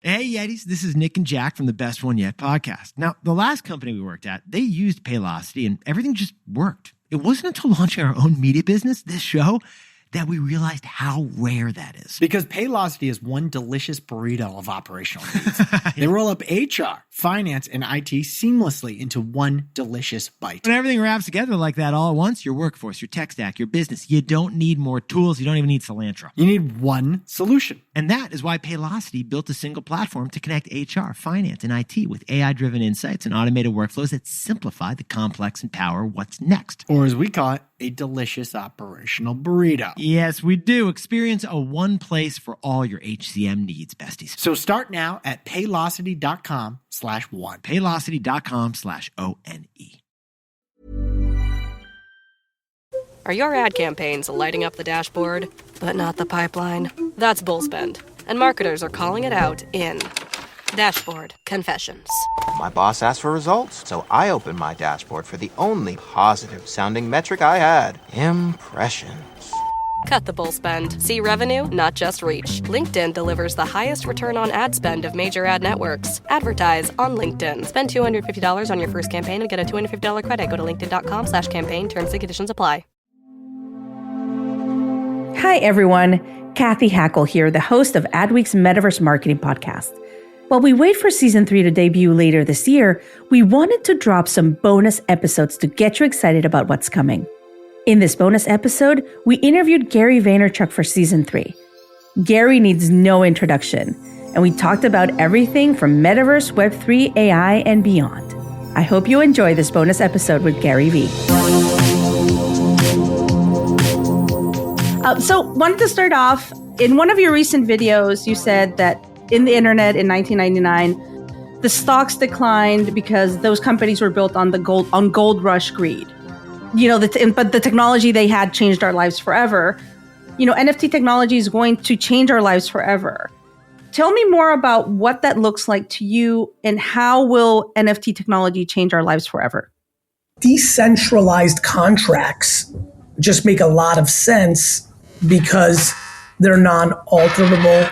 Hey, Yetis, this is Nick and Jack from the Best One Yet podcast. Now, the last company we worked at, they used Paylocity and everything just worked. It wasn't until launching our own media business, this show, that we realized how rare that is. Because Paylocity is one delicious burrito of operational needs. They roll up HR, finance, and IT seamlessly into one delicious bite. When everything wraps together like that all at once, your workforce, your tech stack, your business, you don't need more tools. You don't even need cilantro. You need one solution. And that is why Paylocity built a single platform to connect HR, finance, and IT with AI-driven insights and automated workflows that simplify the complex and power what's next. Or as we call it, a delicious operational burrito. Yes, we do. Experience a one place for all your HCM needs, besties. So start now at Paylocity.com/one. Paylocity.com/ONE. Are your ad campaigns lighting up the dashboard, but not the pipeline? That's bullspend, and marketers are calling it out in Dashboard Confessions. My boss asked for results, so I opened my dashboard for the only positive-sounding metric I had: impressions. Cut the bullspend. See revenue, not just reach. LinkedIn delivers the highest return on ad spend of major ad networks. Advertise on LinkedIn. Spend $250 on your first campaign and get a $250 credit. Go to linkedin.com/campaign. Terms and conditions apply. Hi, everyone. Cathy Hackle here, the host of Adweek's Metaverse Marketing Podcast. While we wait for Season 3 to debut later this year, we wanted to drop some bonus episodes to get you excited about what's coming. In this bonus episode, we interviewed Gary Vaynerchuk for Season 3. Gary needs no introduction, and we talked about everything from Metaverse, Web3, AI, and beyond. I hope you enjoy this bonus episode with Gary V. So wanted to start off, in one of your recent videos, you said that in the internet in 1999, the stocks declined because those companies were built on gold rush greed. But the technology they had changed our lives forever. NFT technology is going to change our lives forever. Tell me more about what that looks like to you, and how will NFT technology change our lives forever? Decentralized contracts just make a lot of sense because they're non-alterable.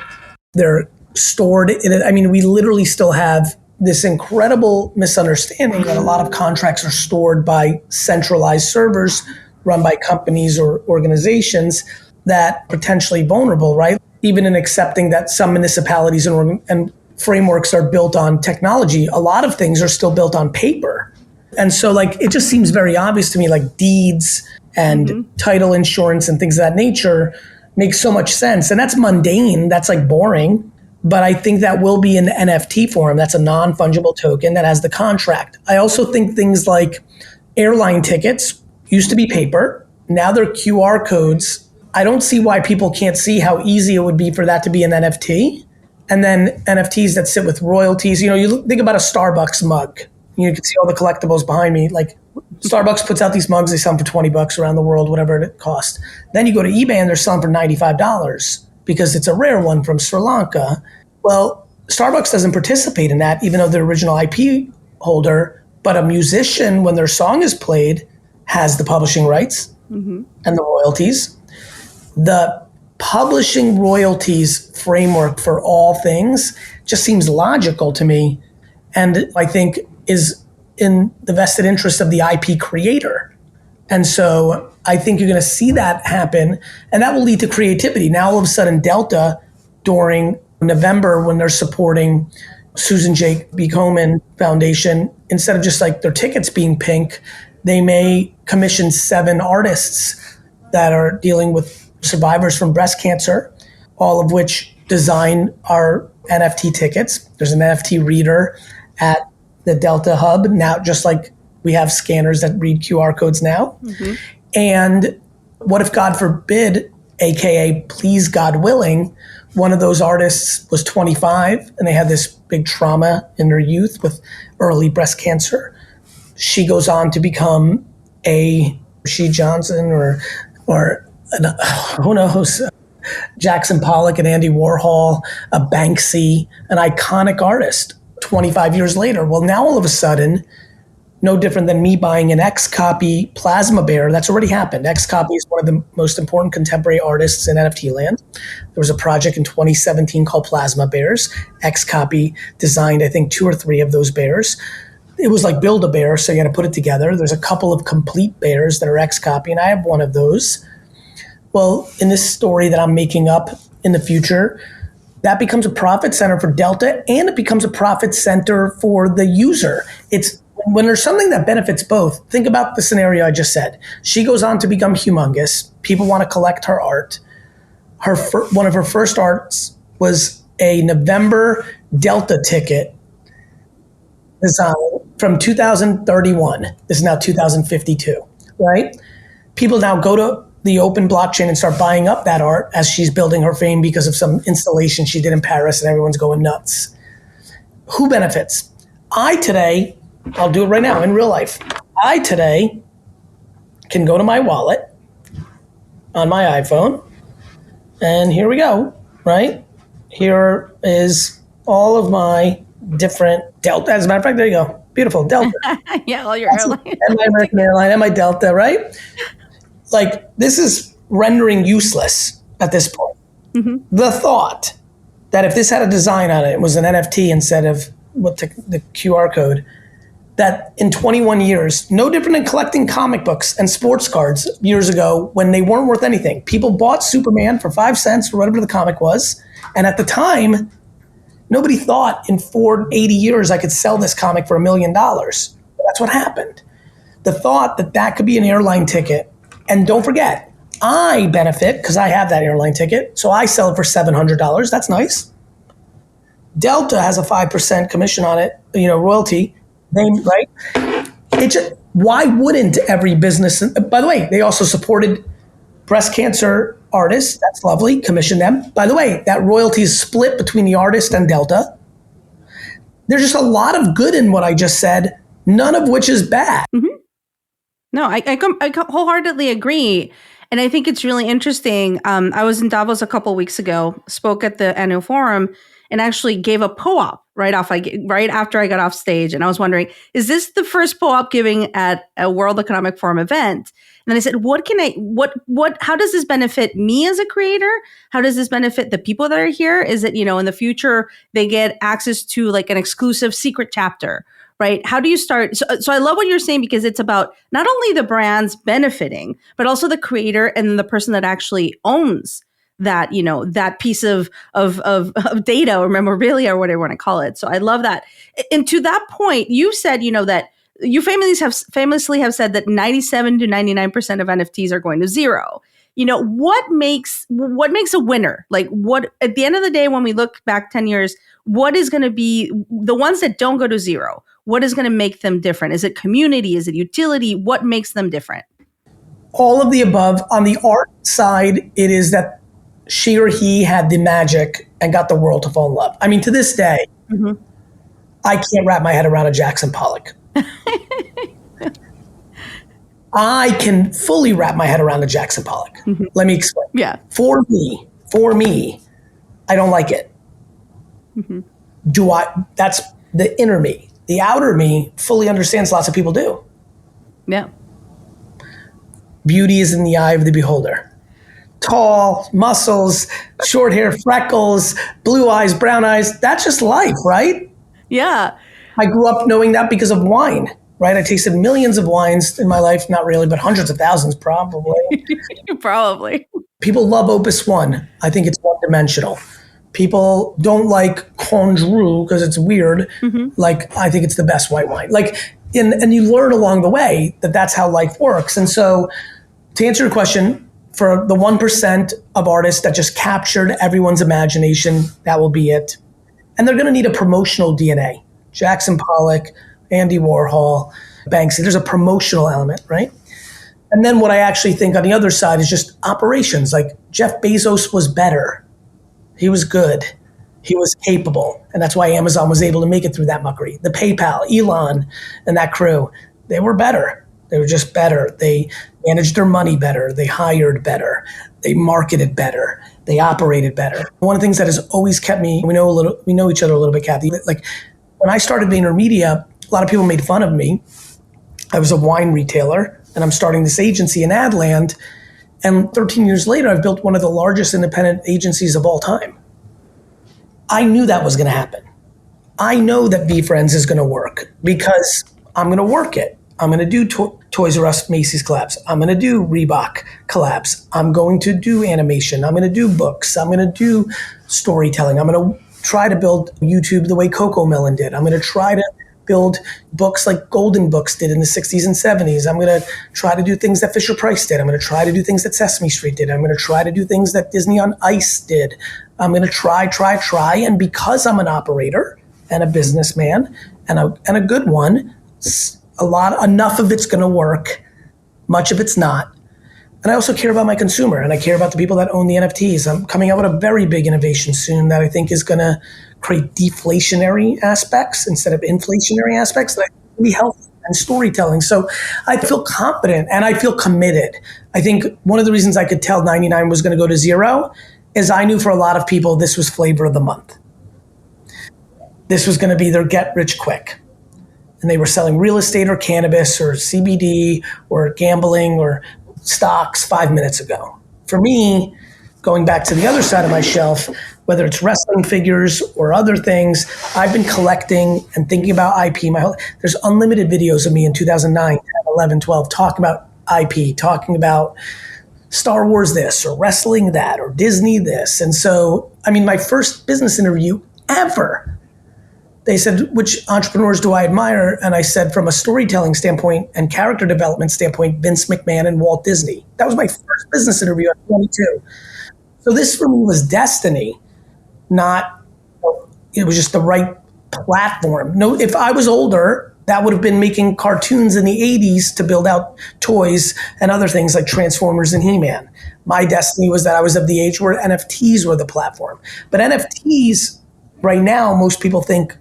They're stored in it. I mean, we literally still have this incredible misunderstanding that a lot of contracts are stored by centralized servers run by companies or organizations that are potentially vulnerable, right? Even in accepting that some municipalities and frameworks are built on technology, a lot of things are still built on paper. And so it just seems very obvious to me, deeds and title insurance and things of that nature make so much sense. And that's mundane, that's boring. But I think that will be in NFT form. That's a non-fungible token that has the contract. I also think things like airline tickets used to be paper. Now they're QR codes. I don't see why people can't see how easy it would be for that to be an NFT. And then NFTs that sit with royalties. You think about a Starbucks mug. You can see all the collectibles behind me. Starbucks puts out these mugs, they sell them for $20 around the world, whatever it costs. Then you go to eBay and they're selling for $95 because it's a rare one from Sri Lanka. Well, Starbucks doesn't participate in that, even though they're the original IP holder. But a musician, when their song is played, has the publishing rights and the royalties. The publishing royalties framework for all things just seems logical to me, and I think is in the vested interest of the IP creator. And so I think you're going to see that happen, and that will lead to creativity. Now, all of a sudden, Delta, during November, when they're supporting Susan J. B. Komen Foundation, instead of just their tickets being pink, they may commission 7 artists that are dealing with survivors from breast cancer, all of which design our NFT tickets. There's an NFT reader at the Delta Hub now, just like we have scanners that read QR codes now. And what if, God forbid, AKA please God willing, one of those artists was 25 and they had this big trauma in their youth with early breast cancer. She goes on to become a She Johnson or who knows, Jackson Pollock and Andy Warhol, a Banksy, an iconic artist 25 years later. Well, now all of a sudden, no different than me buying an X-Copy Plasma Bear. That's already happened. X-Copy is one of the most important contemporary artists in NFT land. There was a project in 2017 called Plasma Bears. Xcopy designed, I think, 2 or 3 of those bears. It was like build a bear, so you had to put it together. There's a couple of complete bears that are Xcopy, and I have one of those. Well, in this story that I'm making up in the future, that becomes a profit center for Delta, and it becomes a profit center for the user. It's when there's something that benefits both. Think about the scenario I just said. She goes on to become humongous. People want to collect her art. One of her first arts was a November Delta ticket design from 2031. This is now 2052, right? People now go to the open blockchain and start buying up that art as she's building her fame because of some installation she did in Paris, and everyone's going nuts. Who benefits? I'll do it right now in real life. I today can go to my wallet on my iPhone, and here we go, right? Here is all of my different Delta. As a matter of fact, there you go. Beautiful, Delta. Yeah, all your airlines. And my American airline and my Delta, right? Like, this is rendering useless at this point. Mm-hmm. The thought that if this had a design on it, it was an NFT instead of the QR code, that in 21 years, no different than collecting comic books and sports cards years ago when they weren't worth anything. People bought Superman for 5 cents or whatever the comic was. And at the time, nobody thought in 80 years I could sell this comic for $1 million. That's what happened. The thought that could be an airline ticket. And don't forget, I benefit because I have that airline ticket. So I sell it for $700. That's nice. Delta has a 5% commission on it, royalty. Right? Why wouldn't every business? By the way, they also supported breast cancer artists. That's lovely. Commission them. By the way, that royalty is split between the artist and Delta. There's just a lot of good in what I just said, none of which is bad. Mm-hmm. No, I wholeheartedly agree. And I think it's really interesting. I was in Davos a couple of weeks ago, spoke at the annual forum, and actually gave a POAP right after I got off stage. And I was wondering, is this the first POAP giving at a World Economic Forum event? And then I said, how does this benefit me as a creator? How does this benefit the people that are here? Is it, in the future, they get access to like an exclusive secret chapter, right? How do you start? So I love what you're saying, because it's about not only the brands benefiting, but also the creator and the person that actually owns that, that piece of data or memorabilia or whatever you want to call it. So I love that. And to that point, you said, that you famously have said that 97 to 99% of NFTs are going to zero. What makes a winner? Like, what, at the end of the day, when we look back 10 years, what is going to be the ones that don't go to zero? What is going to make them different? Is it community? Is it utility? What makes them different? All of the above. On the art side, it is that she or he had the magic and got the world to fall in love. I mean, to this day, mm-hmm. I can't wrap my head around a Jackson Pollock. I can fully wrap my head around a Jackson Pollock. Mm-hmm. Let me explain. Yeah. For me, I don't like it. Mm-hmm. That's the inner me. The outer me fully understands lots of people do. Yeah. Beauty is in the eye of the beholder. Tall, muscles, short hair, freckles, blue eyes, brown eyes. That's just life, right? Yeah. I grew up knowing that because of wine, right? I tasted millions of wines in my life. Not really, but hundreds of thousands probably. Probably. People love Opus One. I think it's one-dimensional. People don't like Condru because it's weird. Mm-hmm. Like, I think it's the best white wine. Like, and you learn along the way that that's how life works. And so to answer your question, for the 1% of artists that just captured everyone's imagination, that will be it. And they're going to need a promotional DNA. Jackson Pollock, Andy Warhol, Banksy. There's a promotional element, right? And then what I actually think on the other side is just operations. Like, Jeff Bezos was better. He was good. He was capable. And that's why Amazon was able to make it through that muckery. The PayPal, Elon, and that crew, they were better. They were just better. They managed their money better. They hired better. They marketed better. They operated better. One of the things that has always kept me, we know each other a little bit, Cathy. Like, when I started VaynerMedia, a lot of people made fun of me. I was a wine retailer, and I'm starting this agency in Adland. And 13 years later, I've built one of the largest independent agencies of all time. I knew that was going to happen. I know that VFriends is going to work because I'm going to work it. I'm going to do Toys R Us Macy's collabs. I'm going to do Reebok collabs. I'm going to do animation. I'm going to do books. I'm going to do storytelling. I'm going to try to build YouTube the way Coco Melon did. I'm going to try to build books like Golden Books did in the 60s and 70s. I'm going to try to do things that Fisher Price did. I'm going to try to do things that Sesame Street did. I'm going to try to do things that Disney on Ice did. I'm going to try. And because I'm an operator and a businessman and a good one, enough of it's going to work. Much of it's not. And I also care about my consumer, and I care about the people that own the NFTs. I'm coming out with a very big innovation soon that I think is going to create deflationary aspects instead of inflationary aspects that I think will be healthy and storytelling. So I feel confident and I feel committed. I think one of the reasons I could tell 99 was going to go to zero is I knew for a lot of people this was flavor of the month. This was going to be their get rich quick. And they were selling real estate or cannabis or CBD or gambling or stocks 5 minutes ago. For me, going back to the other side of my shelf, whether it's wrestling figures or other things, I've been collecting and thinking about IP. There's unlimited videos of me in 2009, 10, 11, 12, talking about IP, talking about Star Wars this or wrestling that or Disney this. And so, my first business interview ever, they said, which entrepreneurs do I admire? And I said, from a storytelling standpoint and character development standpoint, Vince McMahon and Walt Disney. That was my first business interview at 22. So this for me was destiny, it was just the right platform. No, if I was older, that would have been making cartoons in the 80s to build out toys and other things like Transformers and He-Man. My destiny was that I was of the age where NFTs were the platform. But NFTs, right now, most people think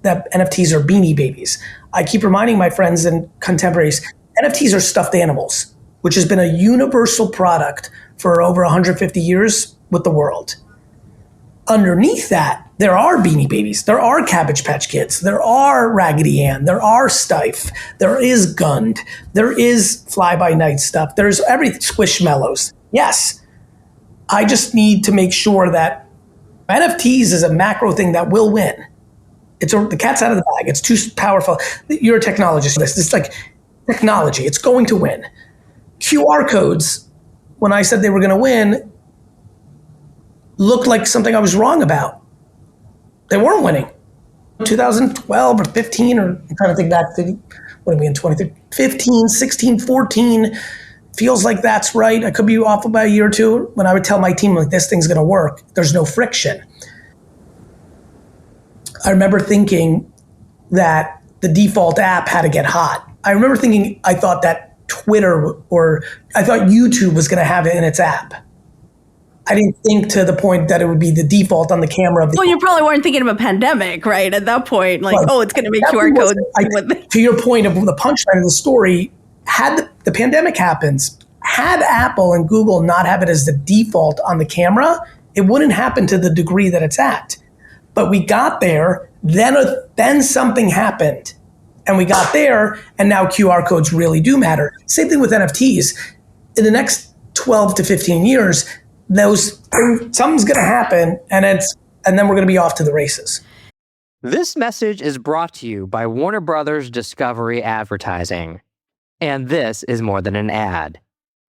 that NFTs are Beanie Babies. I keep reminding my friends and contemporaries, NFTs are stuffed animals, which has been a universal product for over 150 years with the world. Underneath that, there are Beanie Babies, there are Cabbage Patch Kids, there are Raggedy Ann, there are Stife, there is Gund, there is Fly-By-Night stuff, there's everything, Squishmallows. Yes, I just need to make sure that NFTs is a macro thing that will win. The cat's out of the bag. It's too powerful. You're a technologist. It's like technology. It's going to win. QR codes, when I said they were going to win, looked like something I was wrong about. They weren't winning. 2012 or 15, or I'm trying to think back to, what are we in 2015, 16, 14, feels like that's right. I could be off by a year or two. When I would tell my team, like, this thing's going to work, there's no friction. I remember thinking that the default app had to get hot. I remember thinking, I thought that Twitter or I thought YouTube was going to have it in its app. I didn't think to the point that it would be the default on the camera. Well, you probably weren't thinking of a pandemic, right? At that point, like, it's going to make QR codes. To your point of the punchline of the story, had the pandemic happens, had Apple and Google not have it as the default on the camera, it wouldn't happen to the degree that it's at. But we got there, then something happened, and we got there, and now QR codes really do matter. Same thing with NFTs. In the next 12 to 15 years, something's going to happen, and then we're going to be off to the races. This message is brought to you by Warner Brothers Discovery Advertising. And this is more than an ad.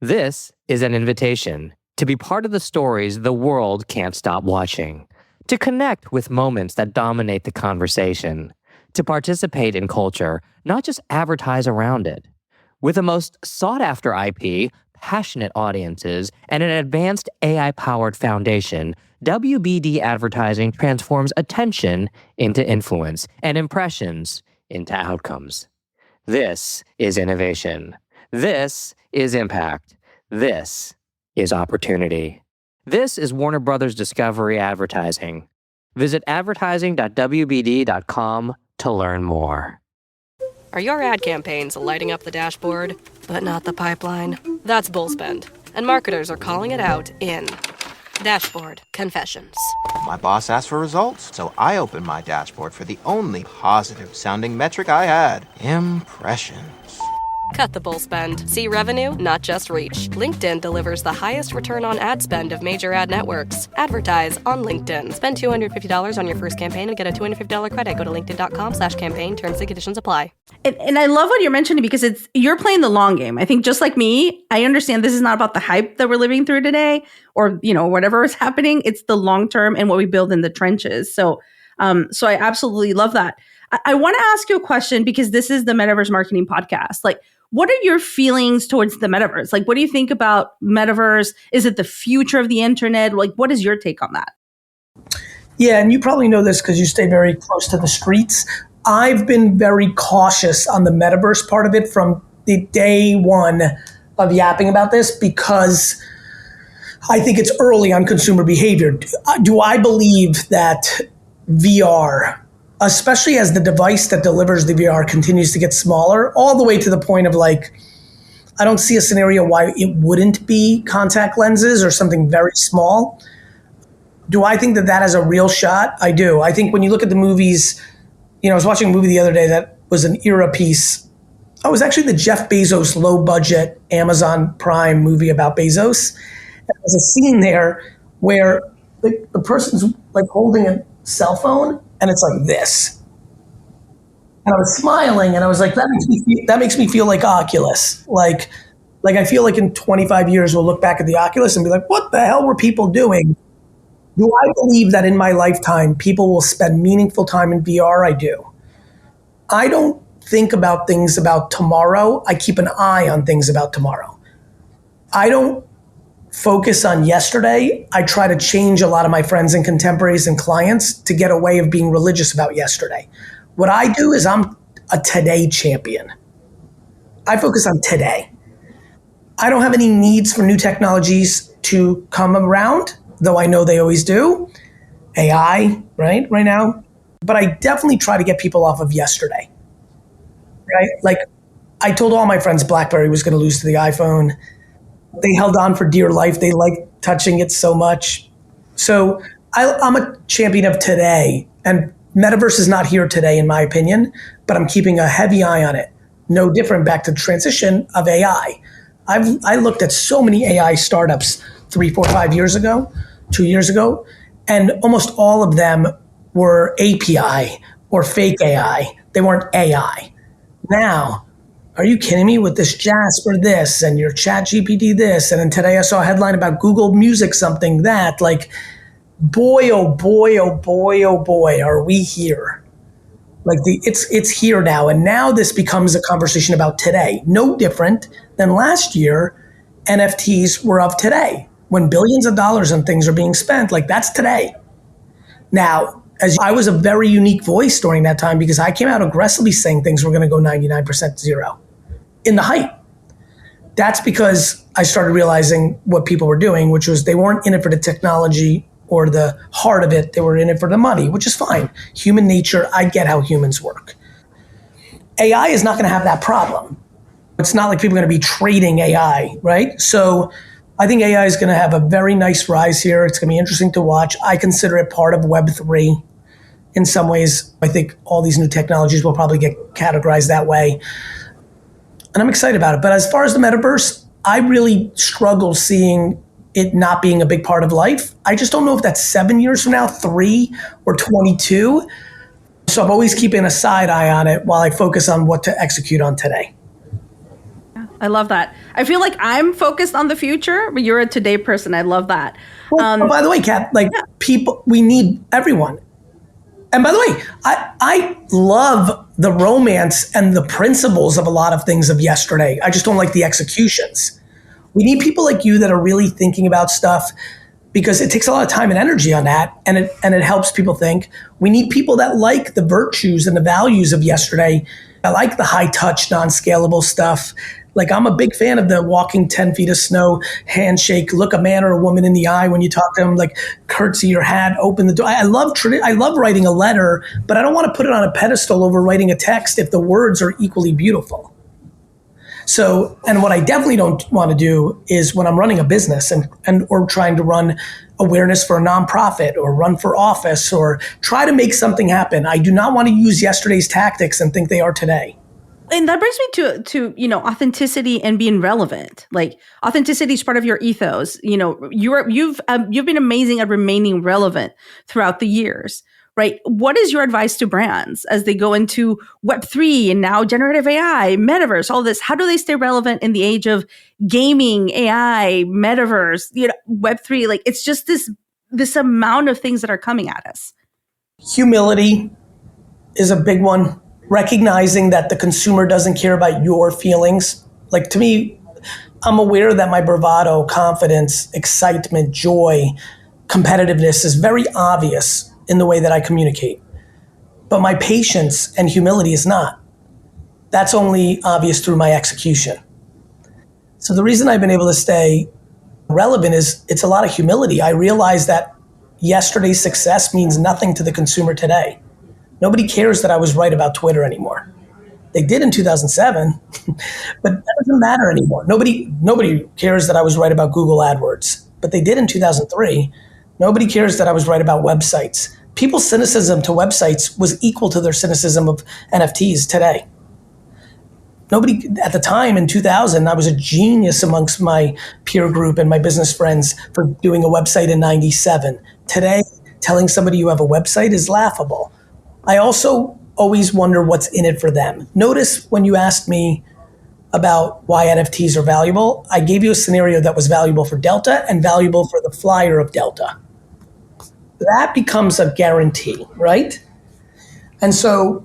This is an invitation to be part of the stories the world can't stop watching. To connect with moments that dominate the conversation, to participate in culture, not just advertise around it. With the most sought-after IP, passionate audiences, and an advanced AI-powered foundation, WBD advertising transforms attention into influence and impressions into outcomes. This is innovation. This is impact. This is opportunity. This is Warner Brothers Discovery Advertising. Visit advertising.wbd.com to learn more. Are your ad campaigns lighting up the dashboard, but not the pipeline? That's bullspend, and marketers are calling it out in Dashboard Confessions. My boss asked for results, so I opened my dashboard for the only positive-sounding metric I had: impressions. Cut the bull spend. See revenue, not just reach. LinkedIn delivers the highest return on ad spend of major ad networks. Advertise on LinkedIn. Spend $250 on your first campaign and get a $250 credit. Go to linkedin.com/campaign. Terms and conditions apply. And I love what you're mentioning because you're playing the long game. I think just like me, I understand this is not about the hype that we're living through today or, whatever is happening. It's the long term and what we build in the trenches. So I absolutely love that. I want to ask you a question because this is the Metaverse Marketing Podcast. Like, what are your feelings towards the metaverse? Like, what do you think about metaverse? Is it the future of the internet? Like, what is your take on that? Yeah, and you probably know this because you stay very close to the streets. I've been very cautious on the metaverse part of it from the day one of yapping about this because I think it's early on consumer behavior. Do I believe that VR, especially as the device that delivers the VR continues to get smaller, all the way to the point of like, I don't see a scenario why it wouldn't be contact lenses or something very small. Do I think that that has a real shot? I do. I think when you look at the movies, I was watching a movie the other day that was an era piece. Oh, it was actually the Jeff Bezos low budget Amazon Prime movie about Bezos. And there's a scene there where the person's like holding a cell phone and it's like this. And I was smiling and I was like, that makes me feel like Oculus. Like I feel like in 25 years, we'll look back at the Oculus and be like, what the hell were people doing? Do I believe that in my lifetime, people will spend meaningful time in VR? I do. I don't think about things about tomorrow. I keep an eye on things about tomorrow. I don't focus on yesterday. I try to change a lot of my friends and contemporaries and clients to get a way of being religious about yesterday. What I do is I'm a today champion. I focus on today. I don't have any needs for new technologies to come around, though I know they always do. AI, right now. But I definitely try to get people off of yesterday, right? Like I told all my friends BlackBerry was going to lose to the iPhone. They held on for dear life. They liked touching it so much. So I'm a champion of today. And Metaverse is not here today, in my opinion, but I'm keeping a heavy eye on it. No different back to the transition of AI. I looked at so many AI startups 3, 4, 5 years ago, 2 years ago, and almost all of them were API or fake AI. They weren't AI. Now, are you kidding me with this Jasper this and your Chat GPT this? And then today I saw a headline about Google Music something that. Like, boy, oh boy, oh boy, oh boy, are we here. Like it's here now. And now this becomes a conversation about today. No different than last year, NFTs were of today. When billions of dollars on things are being spent, like that's today. Now, as I was a very unique voice during that time because I came out aggressively saying things were going to go 99% zero in the height. That's because I started realizing what people were doing, which was they weren't in it for the technology or the heart of it. They were in it for the money, which is fine. Human nature, I get how humans work. AI is not going to have that problem. It's not like people are going to be trading AI, right? So I think AI is going to have a very nice rise here. It's going to be interesting to watch. I consider it part of Web3. In some ways, I think all these new technologies will probably get categorized that way. And I'm excited about it. But as far as the metaverse, I really struggle seeing it not being a big part of life. I just don't know if that's 7 years from now, 3 or 22. So I'm always keeping a side eye on it while I focus on what to execute on today. I love that. I feel like I'm focused on the future, but you're a today person. I love that. Well, by the way, Kat, people, we need everyone. And by the way, I love the romance and the principles of a lot of things of yesterday. I just don't like the executions. We need people like you that are really thinking about stuff because it takes a lot of time and energy on that, and it helps people think. We need people that like the virtues and the values of yesterday. I like the high touch, non-scalable stuff. Like I'm a big fan of the walking 10 feet of snow, handshake, look a man or a woman in the eye when you talk to them, like curtsy your hat, open the door. I love writing a letter, but I don't want to put it on a pedestal over writing a text if the words are equally beautiful. So, and what I definitely don't want to do is when I'm running a business and or trying to run awareness for a nonprofit or run for office or try to make something happen, I do not want to use yesterday's tactics and think they are today. And that brings me to authenticity and being relevant. Like authenticity is part of your ethos. You've been amazing at remaining relevant throughout the years, right? What is your advice to brands as they go into Web3 and now generative AI, Metaverse, all this? How do they stay relevant in the age of gaming, AI, Metaverse, Web3? Like it's just this amount of things that are coming at us. Humility is a big one. Recognizing that the consumer doesn't care about your feelings. Like to me, I'm aware that my bravado, confidence, excitement, joy, competitiveness is very obvious in the way that I communicate. But my patience and humility is not. That's only obvious through my execution. So the reason I've been able to stay relevant is it's a lot of humility. I realize that yesterday's success means nothing to the consumer today. Nobody cares that I was right about Twitter anymore. They did in 2007, but that doesn't matter anymore. Nobody cares that I was right about Google AdWords, but they did in 2003. Nobody cares that I was right about websites. People's cynicism to websites was equal to their cynicism of NFTs today. Nobody, at the time in 2000, I was a genius amongst my peer group and my business friends for doing a website in 97. Today, telling somebody you have a website is laughable. I also always wonder what's in it for them. Notice when you asked me about why NFTs are valuable, I gave you a scenario that was valuable for Delta and valuable for the flyer of Delta. That becomes a guarantee, right? And so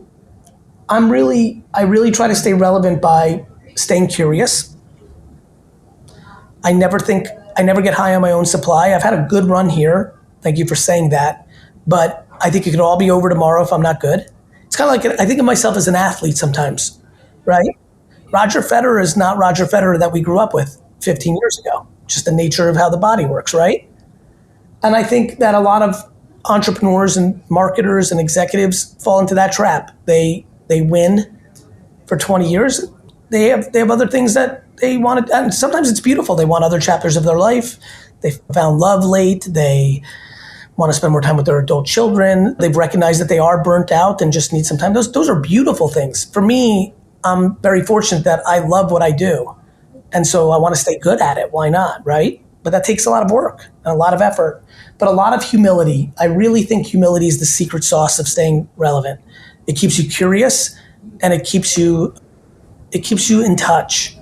I really try to stay relevant by staying curious. I never get high on my own supply. I've had a good run here. Thank you for saying that. But I think it could all be over tomorrow if I'm not good. It's kind of like I think of myself as an athlete sometimes, right? Roger Federer is not Roger Federer that we grew up with 15 years ago. Just the nature of how the body works, right? And I think that a lot of entrepreneurs and marketers and executives fall into that trap. They win for 20 years. They have other things that they want to, and sometimes it's beautiful. They want other chapters of their life. They found love late. They want to spend more time with their adult children. They've recognized that they are burnt out and just need some time. Those are beautiful things. For me, I'm very fortunate that I love what I do. And so I want to stay good at it. Why not, right? But that takes a lot of work and a lot of effort, but a lot of humility. I really think humility is the secret sauce of staying relevant. It keeps you curious and it keeps you in touch.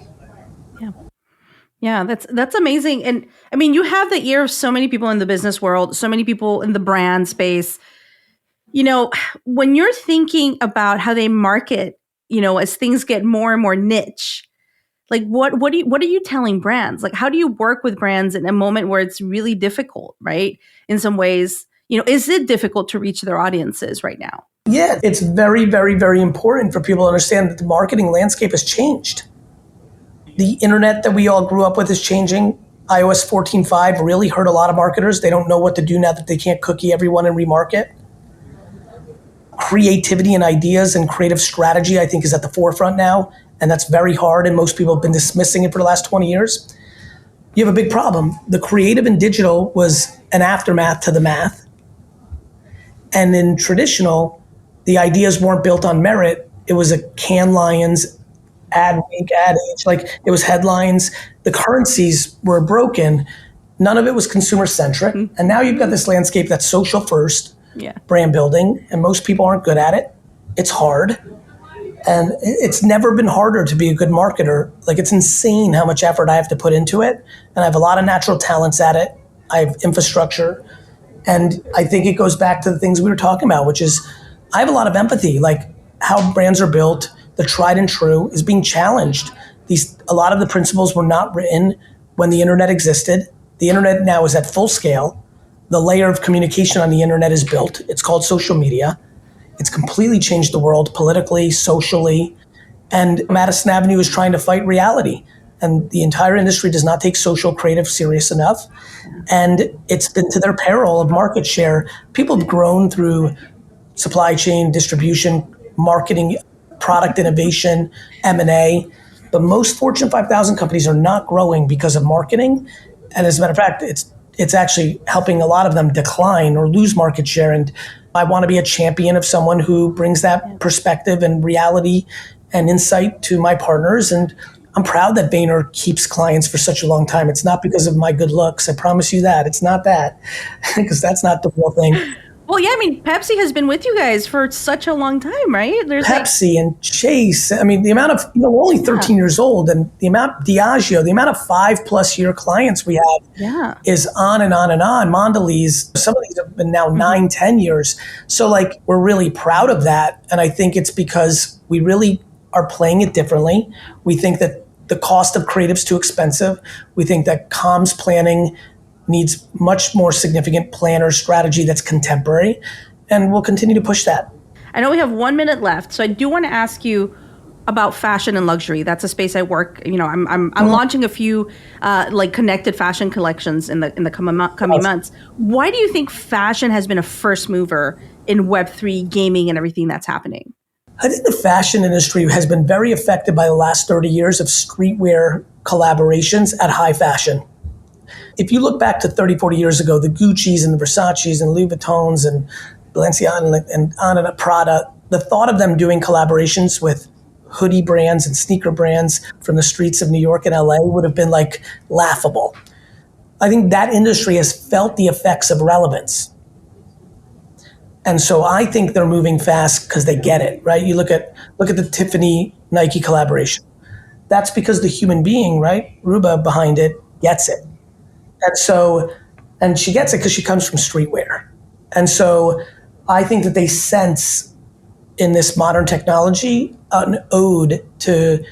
Yeah, that's amazing. And I mean, you have the ear of so many people in the business world, so many people in the brand space. When you're thinking about how they market, as things get more and more niche, like what are you telling brands? Like, how do you work with brands in a moment where it's really difficult, right? In some ways, is it difficult to reach their audiences right now? Yeah, it's very, very, very important for people to understand that the marketing landscape has changed. The internet that we all grew up with is changing. iOS 14.5 really hurt a lot of marketers. They don't know what to do now that they can't cookie everyone and remarket. Creativity and ideas and creative strategy, I think, is at the forefront now. And that's very hard. And most people have been dismissing it for the last 20 years. You have a big problem. The creative and digital was an aftermath to the math. And in traditional, the ideas weren't built on merit. It was a Cannes Lions, Adweek, Ad Age, like it was headlines. The currencies were broken. None of it was consumer centric. Mm-hmm. And now you've got this landscape that's social first, brand building, and most people aren't good at it. It's hard. And it's never been harder to be a good marketer. Like, it's insane how much effort I have to put into it. And I have a lot of natural talents at it. I have infrastructure. And I think it goes back to the things we were talking about, which is I have a lot of empathy, like how brands are built. The tried and true is being challenged. A lot of the principles were not written when the internet existed. The internet now is at full scale. The layer of communication on the internet is built. It's called social media. It's completely changed the world politically, socially. And Madison Avenue is trying to fight reality. And the entire industry does not take social creative serious enough. And it's been to their peril of market share. People have grown through supply chain, distribution, marketing, product innovation, M&A. But most Fortune 5,000 companies are not growing because of marketing. And as a matter of fact, it's actually helping a lot of them decline or lose market share. And I want to be a champion of someone who brings that perspective and reality and insight to my partners. And I'm proud that Vayner keeps clients for such a long time. It's not because of my good looks. I promise you that. It's not that, because that's not the real thing. Well, yeah, I mean, Pepsi has been with you guys for such a long time, right? There's Pepsi and Chase. I mean, the amount of, we're only 13 years old, and the amount, Diageo, the amount of 5+ year clients we have is on and on and on. Mondelez, some of these have been now 9-10 years. So like, we're really proud of that. And I think it's because we really are playing it differently. We think that the cost of creative's too expensive. We think that comms planning needs much more significant planner strategy that's contemporary, and we'll continue to push that. I know we have 1 minute left, so I do want to ask you about fashion and luxury. That's a space I work. I'm launching a few like connected fashion collections in the coming months. Why do you think fashion has been a first mover in Web3 gaming and everything that's happening? I think the fashion industry has been very affected by the last 30 years of streetwear collaborations at high fashion. If you look back to 30, 40 years ago, the Gucci's and the Versace's and Louis Vuittons and Balenciaga and on and Prada, the thought of them doing collaborations with hoodie brands and sneaker brands from the streets of New York and LA would have been like laughable. I think that industry has felt the effects of relevance. And so I think they're moving fast because they get it, right? You look at the Tiffany Nike collaboration. That's because the human being, right, Ruba behind it, gets it. And she gets it because she comes from streetwear. And so I think that they sense in this modern technology an ode to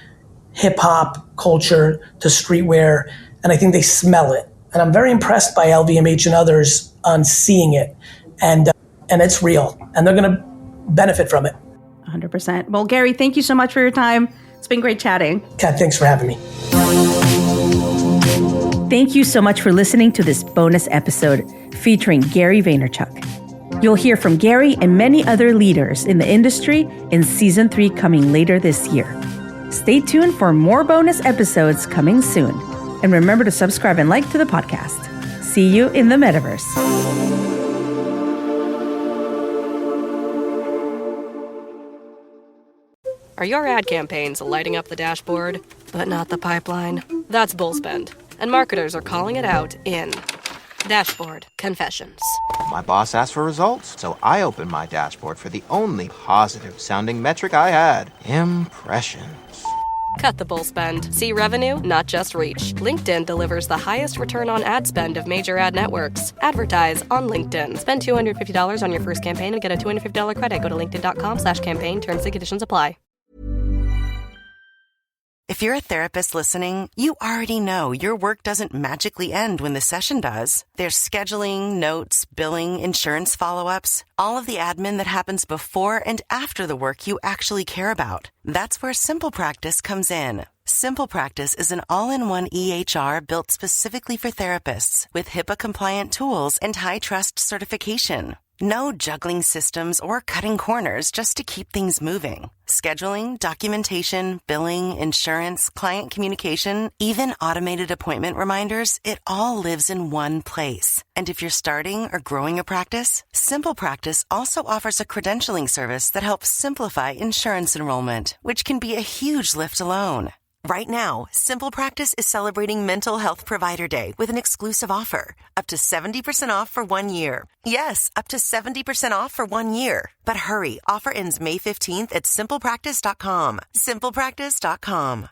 hip hop culture, to streetwear, and I think they smell it. And I'm very impressed by LVMH and others on seeing it. And it's real, and they're going to benefit from it. 100%. Well, Gary, thank you so much for your time. It's been great chatting. Kat, thanks for having me. Thank you so much for listening to this bonus episode featuring Gary Vaynerchuk. You'll hear from Gary and many other leaders in the industry in Season 3 coming later this year. Stay tuned for more bonus episodes coming soon. And remember to subscribe and like to the podcast. See you in the Metaverse. Are your ad campaigns lighting up the dashboard, but not the pipeline? That's bullspend, and marketers are calling it out in Dashboard Confessions. My boss asked for results, so I opened my dashboard for the only positive-sounding metric I had: impressions. Cut the bull spend. See revenue, not just reach. LinkedIn delivers the highest return on ad spend of major ad networks. Advertise on LinkedIn. Spend $250 on your first campaign and get a $250 credit. Go to linkedin.com/campaign. Terms and conditions apply. If you're a therapist listening, you already know your work doesn't magically end when the session does. There's scheduling, notes, billing, insurance follow-ups, all of the admin that happens before and after the work you actually care about. That's where Simple Practice comes in. Simple Practice is an all-in-one EHR built specifically for therapists with HIPAA-compliant tools and high-trust certification. No juggling systems or cutting corners just to keep things moving. Scheduling, documentation, billing, insurance, client communication, even automated appointment reminders, it all lives in one place. And if you're starting or growing a practice, Simple Practice also offers a credentialing service that helps simplify insurance enrollment, which can be a huge lift alone. Right now, Simple Practice is celebrating Mental Health Provider Day with an exclusive offer. Up to 70% off for 1 year. Yes, up to 70% off for 1 year. But hurry, offer ends May 15th at simplepractice.com. Simplepractice.com.